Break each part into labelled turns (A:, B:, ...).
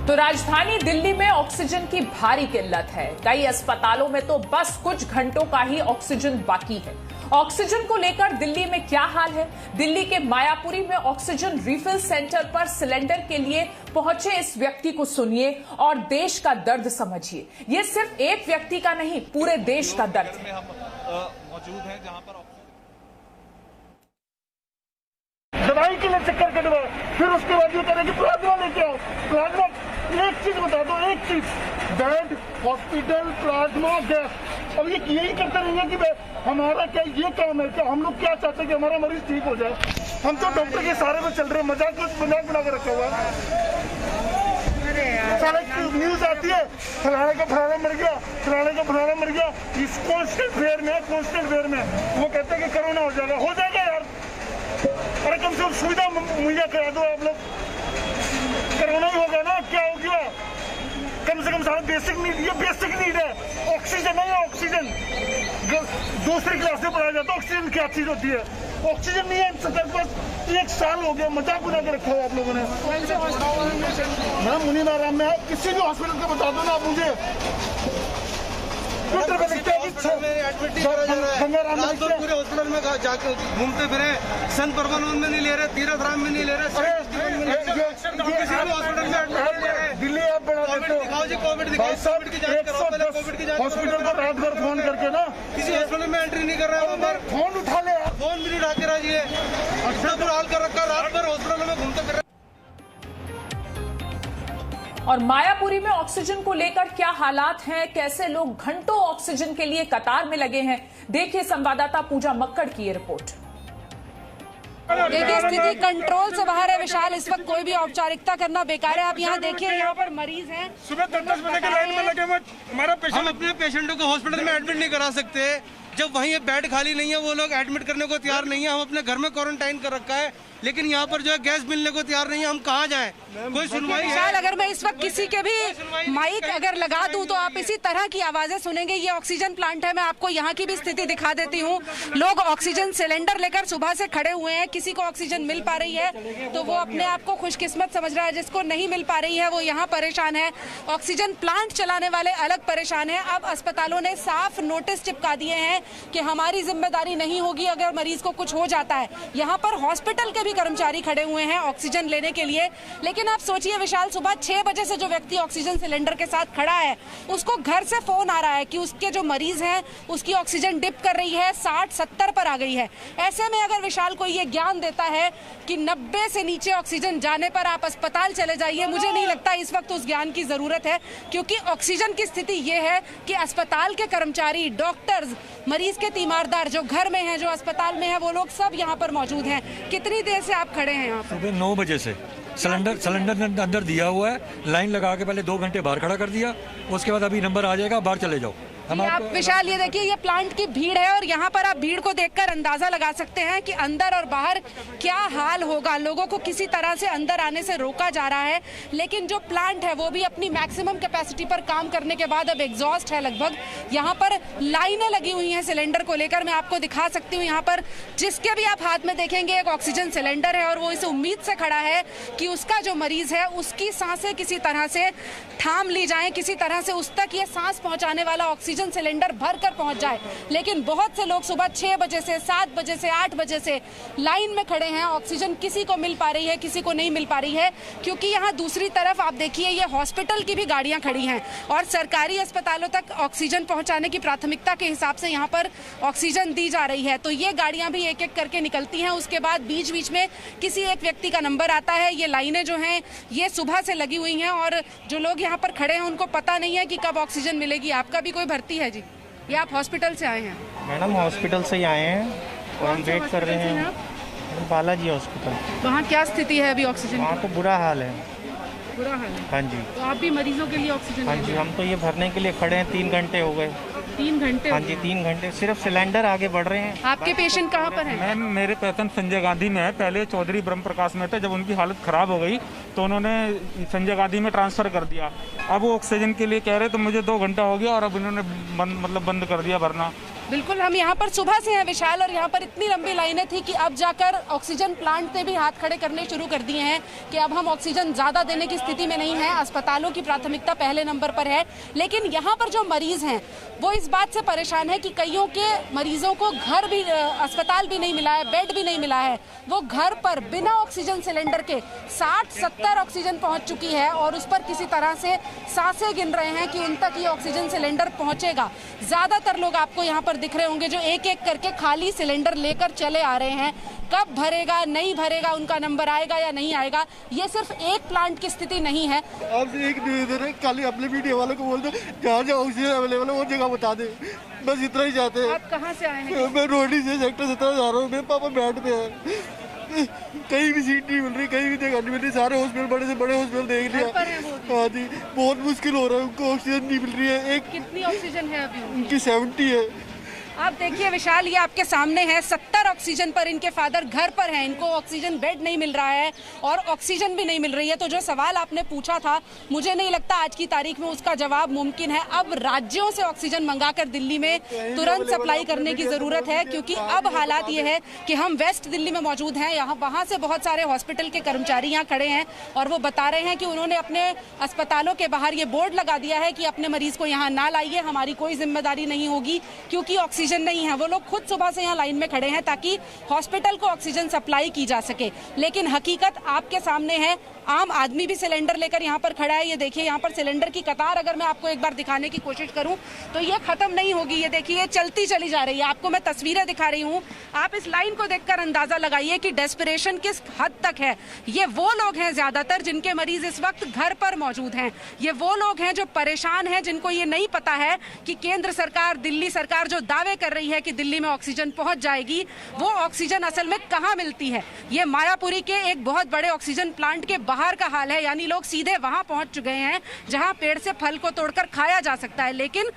A: तो राजधानी दिल्ली में ऑक्सीजन की भारी किल्लत है। कई अस्पतालों में तो बस कुछ घंटों का ही ऑक्सीजन बाकी है। ऑक्सीजन को लेकर दिल्ली में क्या हाल है? दिल्ली के मायापुरी में ऑक्सीजन रिफिल सेंटर पर सिलेंडर के लिए पहुंचे इस व्यक्ति को सुनिए और देश का दर्द समझिए। ये सिर्फ एक व्यक्ति का नहीं, पूरे देश का दर्द है।
B: मौजूद है जहां पर
C: दवाई के लिए चक्कर कटवाओ, फिर उसके बाद ये करें कि प्लाज्मा लेके आओ। प्लाज्मा, एक चीज बता दो, एक चीज, बेड, हॉस्पिटल, प्लाज्मा, गैस। अब ये यही करते रहेंगे कि हमारा क्या ये काम है? क्या हम लोग क्या चाहते हैं कि हमारा मरीज ठीक हो जाए? हम तो डॉक्टर के सहारे में चल रहे हैं। मजाक बना के रखा हुआ है। सारे न्यूज आती है, फलाने का फलाना मर गया, फलाने का फलाना मर गया। इस कॉन्स्टेंट फेयर में वो कहते हैं कि कोरोना हो जाएगा यार। अरे कम से कम सुविधा मुहैया करा दो आप लोग। कोरोना ही होगा ना, क्या हो गया? कम से कम सारा बेसिक नीड, ये बेसिक नीड है। ऑक्सीजन है, ऑक्सीजन दूसरी क्लास में पढ़ाया जाता है। ऑक्सीजन क्या चीज होती है? ऑक्सीजन नहीं है सरकार के पास। 1 साल हो गया, मजाक बना के रखा हुआ आप लोगों ने। मैं मुनीम आराम में, किसी भी हॉस्पिटल का बता दो ना आप मुझे।
B: पूरे हॉस्पिटल में जाकर घूमते फिरे, संत परमानंद में नहीं ले रहे, तीर्थ राम में नहीं ले रहे,
C: दिल्ली आप बना देते हो।
B: कोविड की जांच कराओ,
C: हॉस्पिटल को रात भर फोन करके ना,
B: किसी हॉस्पिटल में एंट्री नहीं कर रहे हैं।
C: फोन उठा ले,
B: फोन भी नहीं उठा के राजिए। अच्छा बुरा हाल कर रखा, रात भर हॉस्पिटल में घूमते फिर।
A: और मायापुरी में ऑक्सीजन को लेकर क्या हालात हैं, कैसे लोग घंटों ऑक्सीजन के लिए कतार में लगे हैं, देखिए संवाददाता पूजा मक्कड़ की ये रिपोर्ट।
D: देखिए स्थिति कंट्रोल से बाहर है विशाल। इस वक्त कोई भी औपचारिकता करना बेकार है। आप यहाँ देखिए, यहाँ पर मरीज हैं,
C: सुबह 10 बजे के लाइन में लगे हुए। हमारा
B: हम अपने पेशेंटों को हॉस्पिटल में एडमिट नहीं करा सकते जब वहीं बेड खाली नहीं है। वो लोग एडमिट करने को तैयार नहीं है। हम अपने घर में क्वारंटाइन कर रखा है, लेकिन यहाँ पर जो है गैस मिलने को तैयार नहीं है। हम कहाँ जाएं? कोई सुनवाई है?
D: अगर मैं इस वक्त किसी के भी माइक अगर लगा दूं तो आप इसी तरह की आवाजें सुनेंगे। ये ऑक्सीजन प्लांट है। मैं आपको यहाँ की भी स्थिति दिखा देती हूँ। लोग ऑक्सीजन सिलेंडर लेकर सुबह से खड़े हुए हैं। किसी को ऑक्सीजन मिल पा रही है तो वो अपने आप को खुशकिस्मत समझ रहा है, जिसको नहीं मिल पा रही है वो यहाँ परेशान है। ऑक्सीजन प्लांट चलाने वाले अलग परेशान है। अब अस्पतालों ने साफ नोटिस चिपका दिए हैं कि हमारी जिम्मेदारी नहीं होगी अगर मरीज को कुछ हो जाता है। यहाँ पर हॉस्पिटल के भी कर्मचारी खड़े हुए हैं ऑक्सीजन लेने के लिए। लेकिन आप सोचिए विशाल, सुबह 6 बजे से जो व्यक्ति ऑक्सीजन सिलेंडर के साथ खड़ा है, उसको घर से फोन आ रहा है कि उसके जो मरीज हैं उसकी ऑक्सीजन डिप कर रही है, 60-70 पर आ गई है। ऐसे में अगर विशाल को ये ज्ञान देता है कि 90 से नीचे ऑक्सीजन जाने पर आप अस्पताल चले जाइए, मुझे नहीं लगता इस वक्त उस ज्ञान की जरूरत है। क्योंकि ऑक्सीजन की स्थिति ये है कि अस्पताल के कर्मचारी, डॉक्टर्स, मरीज के तीमारदार जो घर में हैं, जो अस्पताल में है, वो लोग सब यहाँ पर मौजूद हैं। कितनी देर से आप खड़े हैं यहाँ पर?
E: सुबह 9 बजे से सिलेंडर अंदर दिया हुआ है। लाइन लगा के पहले 2 घंटे बाहर खड़ा कर दिया, उसके बाद अभी नंबर आ जाएगा, बाहर चले जाओ।
D: आप विशाल ये देखिए, ये प्लांट की भीड़ है और यहाँ पर आप भीड़ को देखकर अंदाजा लगा सकते हैं कि अंदर और बाहर क्या हाल होगा। लोगों को किसी तरह से अंदर आने से रोका जा रहा है, लेकिन जो प्लांट है वो भी अपनी मैक्सिमम कैपेसिटी पर काम करने के बाद अब एग्जॉस्ट है लगभग। यहाँ पर लाइनें लगी हुई हैं सिलेंडर को लेकर। मैं आपको दिखा सकती हूँ, यहाँ पर जिसके भी आप हाथ में देखेंगे एक ऑक्सीजन सिलेंडर है और वो इस उम्मीद से खड़ा है कि उसका जो मरीज है उसकी सांसें किसी तरह से थाम ली जाएं, किसी तरह से उस तक ये सांस पहुंचाने वाला ऑक्सीजन सिलेंडर भर कर पहुंच जाए। लेकिन बहुत से लोग सुबह 6 बजे से, 7 बजे से, 8 बजे से लाइन में खड़े हैं। ऑक्सीजन किसी को मिल पा रही है, किसी को नहीं मिल पा रही है। क्योंकि यहाँ दूसरी तरफ आप देखिए, ये हॉस्पिटल की भी गाड़ियां खड़ी हैं और सरकारी अस्पतालों तक ऑक्सीजन पहुंचाने की प्राथमिकता के हिसाब से यहाँ पर ऑक्सीजन दी जा रही है। तो ये गाड़ियां भी एक एक करके निकलती हैं। उसके बाद बीच बीच में किसी एक व्यक्ति का नंबर आता है। ये लाइनें जो हैं ये सुबह से लगी हुई हैं और जो लोग यहाँ पर खड़े हैं उनको पता नहीं है कि कब ऑक्सीजन मिलेगी। आपका भी कोई भर्ती है जी? ये आप हॉस्पिटल से आए हैं?
F: मैडम हॉस्पिटल से ही आए हैं और हम वेट कर रहे हैं बालाजी हॉस्पिटल।
D: वहाँ क्या स्थिति है अभी ऑक्सीजन?
F: वहाँ तो बुरा हाल है।
D: बुरा हाल है?
F: हाँ जी।
D: तो आप भी मरीजों के लिए ऑक्सीजन?
F: हाँ जी, हम तो ये भरने के लिए खड़े हैं। 3 घंटे हो गए।
D: 3 घंटे?
F: हाँ जी, 3 घंटे। सिर्फ सिलेंडर आगे बढ़ रहे हैं।
D: आपके पेशेंट कहाँ पर हैं?
G: मैम मेरे पेशेंट संजय गांधी में है। पहले चौधरी ब्रह्म प्रकाश में थे। जब उनकी हालत खराब हो गई तो उन्होंने संजय गांधी में ट्रांसफर कर दिया। अब वो ऑक्सीजन के लिए कह रहे तो मुझे 2 घंटा हो गया और अब इन्होंने बंद कर दिया भरना।
D: बिल्कुल, हम यहाँ पर सुबह से हैं विशाल, और यहाँ पर इतनी लंबी लाइनें थी कि अब जाकर ऑक्सीजन प्लांट ने भी हाथ खड़े करने शुरू कर दिए हैं कि अब हम ऑक्सीजन ज़्यादा देने की स्थिति में नहीं है। अस्पतालों की प्राथमिकता पहले नंबर पर है, लेकिन यहाँ पर जो मरीज हैं वो इस बात से परेशान है कि कईयों के मरीजों को घर भी, अस्पताल भी नहीं मिला है, बेड भी नहीं मिला है। वो घर पर बिना ऑक्सीजन सिलेंडर के 60-70 ऑक्सीजन पहुँच चुकी है और उस पर किसी तरह से सांसें गिन रहे हैं कि उन तक ये ऑक्सीजन सिलेंडर पहुँचेगा। ज़्यादातर लोग आपको यहाँ पर दिख रहे होंगे जो एक एक करके खाली सिलेंडर लेकर चले आ रहे हैं। कब भरेगा, नहीं भरेगा, उनका नंबर आएगा या नहीं आएगा, ये सिर्फ एक प्लांट की स्थिति नहीं है।
C: आपसे एक निवेदन है, कल अपने मीडिया वालों को बोल दो जहाँ जहाँ ऑक्सीजन अवेलेबल है वो जगह बता दे, बस इतना ही चाहते हैं।
D: आप कहाँ से आए हैं?
C: मैं रोहड़ी से सेक्टर 17 जा रहा हूँ। मेरे पापा बेड पे है, कहीं भी सीट नहीं मिल रही, कहीं भी जगह नहीं मिल रही। सारे हॉस्पिटल, बड़े से बड़े हॉस्पिटल देख लिया। हाँ जी, बहुत मुश्किल हो रहा है, उनको ऑक्सीजन नहीं मिल रही है। एक
D: कितनी ऑक्सीजन है अभी?
C: उनकी 70 है।
D: आप देखिए विशाल, ये आपके सामने है, 70 ऑक्सीजन पर इनके फादर घर पर हैं, इनको ऑक्सीजन बेड नहीं मिल रहा है और ऑक्सीजन भी नहीं मिल रही है। तो जो सवाल आपने पूछा था, मुझे नहीं लगता आज की तारीख में उसका जवाब मुमकिन है। अब राज्यों से ऑक्सीजन मंगाकर दिल्ली में तुरंत सप्लाई करने की जरूरत है, क्योंकि अब हालात ये है कि हम वेस्ट दिल्ली में मौजूद हैं। यहाँ वहाँ से बहुत सारे हॉस्पिटल के कर्मचारी यहाँ खड़े हैं और वो बता रहे हैं कि उन्होंने अपने अस्पतालों के बाहर ये बोर्ड लगा दिया है कि अपने मरीज को यहाँ ना लाइए, हमारी कोई जिम्मेदारी नहीं होगी, क्योंकि ऑक्सीजन नहीं है। वो लोग खुद सुबह से यहाँ लाइन में खड़े हैं ताकि हॉस्पिटल को ऑक्सीजन सप्लाई की जा सके। लेकिन हकीकत आपके सामने है, आम आदमी भी सिलेंडर लेकर यहाँ पर खड़ा है। ये देखिए, यहाँ पर सिलेंडर की कतार अगर मैं आपको एक बार दिखाने की कोशिश करूँ तो ये खत्म नहीं होगी। ये देखिए, ये चलती चली जा रही है। आपको मैं तस्वीरें दिखा रही हूँ, आप इस लाइन को देखकर अंदाजा लगाइए कि डेस्परेशन किस हद तक है। ये वो लोग हैं ज्यादातर जिनके मरीज इस वक्त घर पर मौजूद हैं। ये वो लोग हैं जो परेशान हैं, जिनको ये नहीं पता है कि केंद्र सरकार, दिल्ली सरकार जो दावे कर रही है कि दिल्ली में ऑक्सीजन पहुंच जाएगी, वो ऑक्सीजन असल में कहाँ मिलती है। ये मायापुरी के एक बहुत बड़े ऑक्सीजन प्लांट के बाहर का हाल है, यानी लोग सीधे वहां पहुंच चुके हैं जहां पेड़ से फल को तोड़कर खाया जा सकता है। लेकिन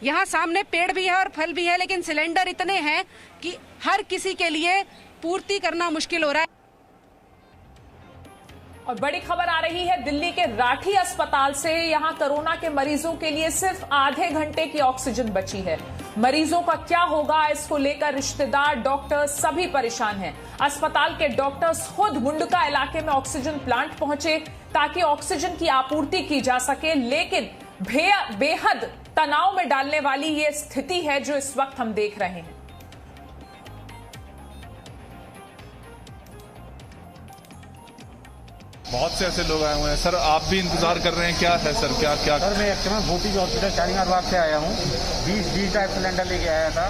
D: यहाँ सामने पेड़ भी है और फल भी है, लेकिन सिलेंडर इतने हैं कि हर किसी के लिए पूर्ति करना मुश्किल हो रहा है।
A: और बड़ी खबर आ रही है दिल्ली के राठी अस्पताल से। यहां कोरोना के मरीजों के लिए सिर्फ आधे घंटे की ऑक्सीजन बची है। मरीजों का क्या होगा, इसको लेकर रिश्तेदार, डॉक्टर सभी परेशान हैं। अस्पताल के डॉक्टर्स खुद मुंडका इलाके में ऑक्सीजन प्लांट पहुंचे ताकि ऑक्सीजन की आपूर्ति की जा सके, लेकिन बेहद तनाव में डालने वाली ये स्थिति है जो इस वक्त हम देख रहे हैं।
H: बहुत से ऐसे लोग आए हुए हैं। सर, आप भी इंतजार कर रहे हैं, क्या है सर, क्या क्या?
I: सर, मैं एक्चुअली भूटी हॉस्पिटल शालीमार बाग से आया हूँ। 20 टाइप सिलेंडर लेके आया था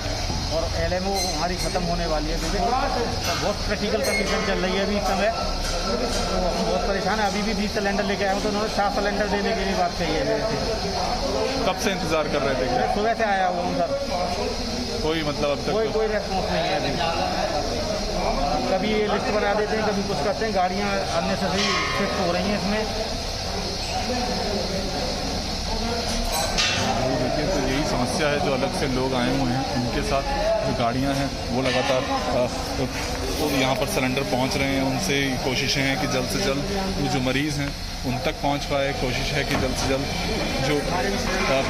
I: और LMO हमारी खत्म होने वाली है, क्योंकि बहुत क्रिटिकल कंडीशन चल रही है अभी इस समय, तो हम बहुत परेशान है। अभी भी 20 सिलेंडर लेके आया हूँ, तो उन्होंने 4 सिलेंडर देने की भी बात कही है मेरे से।
H: कब से इंतजार कर रहे थे? क्या
I: सुबह से आया हुआ हूँ सर।
H: कोई मतलब अब तक
I: कोई रेस्पॉन्स नहीं है अभी। कभी ये लिस्ट बना देते हैं, कभी कुछ करते हैं। गाड़ियाँ अननेसेसरी शिफ्ट हो रही हैं इसमें।
H: देखिए, तो यही समस्या है। जो अलग से लोग आए हुए हैं, उनके साथ जो गाड़ियां हैं वो लगातार तो यहाँ पर सिलेंडर पहुँच रहे हैं। उनसे कोशिशें हैं कि जल्द से जल्द वो जो मरीज़ हैं उन तक पहुँच पाए। कोशिश है कि जल्द से जल्द जो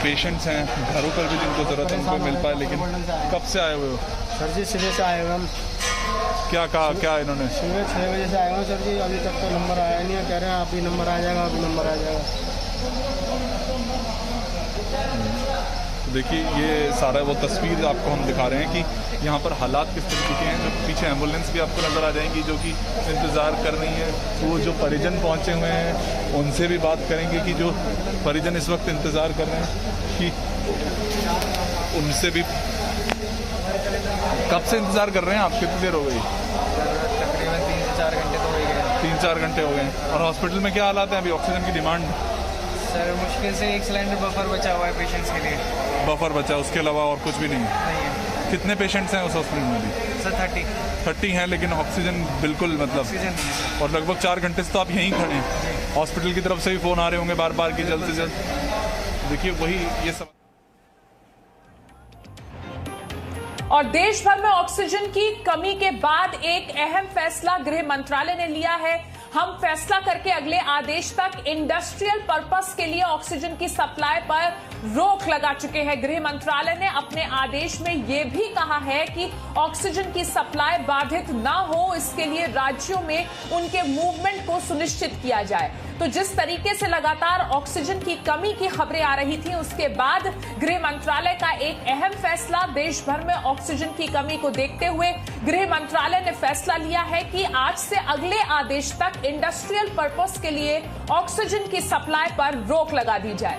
H: पेशेंट्स हैं घरों पर भी जिनको ज़रूरत है उनको मिल पाए। लेकिन कब से आए हुए हो?
F: सर जी, सुबह से आए हुए हम।
H: क्या कहा, क्या इन्होंने?
F: सुबह 6 बजे से आए हुए सर जी, अभी तक तो नंबर आया नहीं है। कह रहे हैं अभी नंबर आ जाएगा, अभी नंबर आ जाएगा।
H: देखिए, ये सारा वो तस्वीर आपको हम दिखा रहे हैं कि यहाँ पर हालात किस तरीके के हैं। जो पीछे एम्बुलेंस भी आपको नज़र आ जाएंगी जो कि इंतज़ार कर रही हैं। तो वो जो परिजन पहुँचे हुए हैं उनसे भी बात करेंगे कि जो परिजन इस वक्त इंतज़ार कर रहे हैं कि उनसे भी कब से इंतज़ार कर रहे हैं आप? कितनी देर हो गई?
I: तकरीबन 3 से 4 घंटे तो हो गए।
H: 3-4 घंटे हो गए। और हॉस्पिटल में क्या हालात हैं अभी? ऑक्सीजन की डिमांड?
I: सर, मुश्किल से 1 सिलेंडर बफर बचा हुआ है पेशेंट्स के लिए।
H: बफर बचा, उसके अलावा और कुछ भी नहीं है? कितने पेशेंट्स हैं उस हॉस्पिटल में भी?
I: सर
H: 30 हैं, लेकिन ऑक्सीजन बिल्कुल मतलब। और लगभग 4 घंटे से तो आप यहीं खड़े हैं। हॉस्पिटल की तरफ से भी फ़ोन आ रहे होंगे बार बार कि जल्द से जल्द। देखिए, वही ये सब।
A: और देश भर में ऑक्सीजन की कमी के बाद एक अहम फैसला गृह मंत्रालय ने लिया है। हम फैसला करके अगले आदेश तक इंडस्ट्रियल पर्पस के लिए ऑक्सीजन की सप्लाई पर रोक लगा चुके हैं। गृह मंत्रालय ने अपने आदेश में यह भी कहा है कि ऑक्सीजन की सप्लाई बाधित ना हो, इसके लिए राज्यों में उनके मूवमेंट को सुनिश्चित किया जाए। तो जिस तरीके से लगातार ऑक्सीजन की कमी की खबरें आ रही थी, उसके बाद गृह मंत्रालय का एक अहम फैसला, देश भर में ऑक्सीजन की कमी को देखते हुए गृह मंत्रालय ने फैसला लिया है कि आज से अगले आदेश तक इंडस्ट्रियल पर्पस के लिए ऑक्सीजन की सप्लाई पर रोक लगा दी जाए।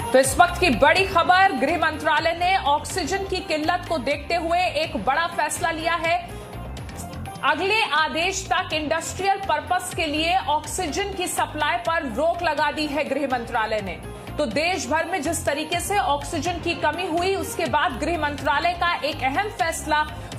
A: तो इस वक्त की बड़ी खबर, गृह मंत्रालय ने ऑक्सीजन की किल्लत को देखते हुए एक बड़ा फैसला लिया है। अगले आदेश तक इंडस्ट्रियल पर्पस के लिए ऑक्सीजन की सप्लाई पर रोक लगा दी है गृह मंत्रालय ने। तो देश भर में जिस तरीके से ऑक्सीजन की कमी हुई, उसके बाद गृह मंत्रालय का एक अहम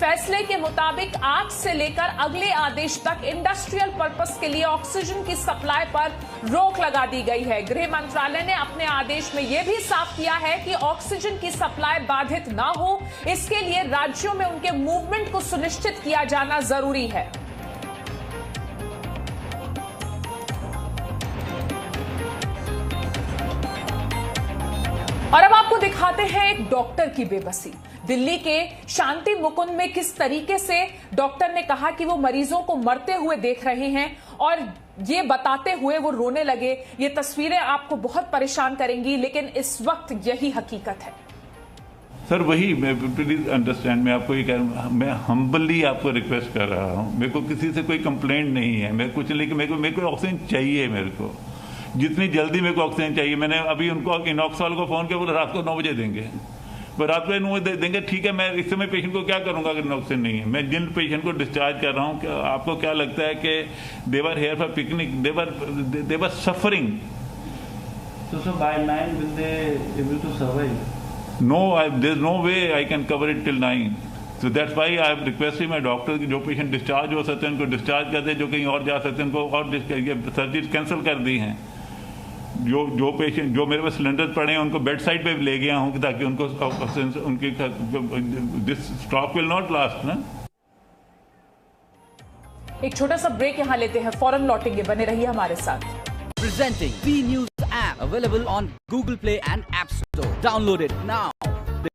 A: फैसले के मुताबिक आज से लेकर अगले आदेश तक इंडस्ट्रियल पर्पस के लिए ऑक्सीजन की सप्लाई पर रोक लगा दी गई है। गृह मंत्रालय ने अपने आदेश में यह भी साफ किया है कि ऑक्सीजन की सप्लाई बाधित ना हो, इसके लिए राज्यों में उनके मूवमेंट को सुनिश्चित किया जाना जरूरी है। और अब आपको दिखाते हैं एक डॉक्टर की बेबसी। दिल्ली के शांति मुकुंद में किस तरीके से डॉक्टर ने कहा कि वो मरीजों को मरते हुए देख रहे हैं और ये बताते हुए वो रोने लगे। ये तस्वीरें आपको बहुत परेशान करेंगी, लेकिन इस वक्त यही हकीकत है।
J: सर वही, प्लीज अंडरस्टैंड, मैं आपको ये कह, मैं हम्बली आपको रिक्वेस्ट कर रहा हूँ। मेरे को किसी से कोई कंप्लेंट नहीं है, मैं कुछ नहीं, मेरे को ऑक्सीजन चाहिए। मेरे को जितनी जल्दी मेरे को ऑक्सीजन चाहिए। मैंने अभी उनको इनॉक्स वाले को फोन किया, बोला रात को 9 बजे देंगे। वो रात को 9 बजे देंगे, ठीक है। मैं इस समय पेशेंट को क्या करूंगा अगर ऑक्सीजन नहीं है? मैं जिन पेशेंट को डिस्चार्ज कर रहा हूँ, आपको क्या लगता है कि they were here for picnic? They were suffering.
K: So by 9 will they able to survive?
J: No, there's no way I can cover it till 9. So that's why I have requested my doctor कि जो patient discharge हो सकते हैं उनको discharge कर दे, जो कहीं और जा सकते हैं उनको और सर्जरी कैंसिल कर दी हैं। जो पेशेंट जो मेरे पास सिलेंडर पड़े हैं उनको बेड साइड पे ले गया हूँ ताकि उनको उनकी this stock will not last ना।
A: एक छोटा सा ब्रेक यहां लेते हैं, फौरन लौटेंगे, बने रहिए हमारे साथ।
L: Presenting B News app available on Google Play and App Store. Download it now.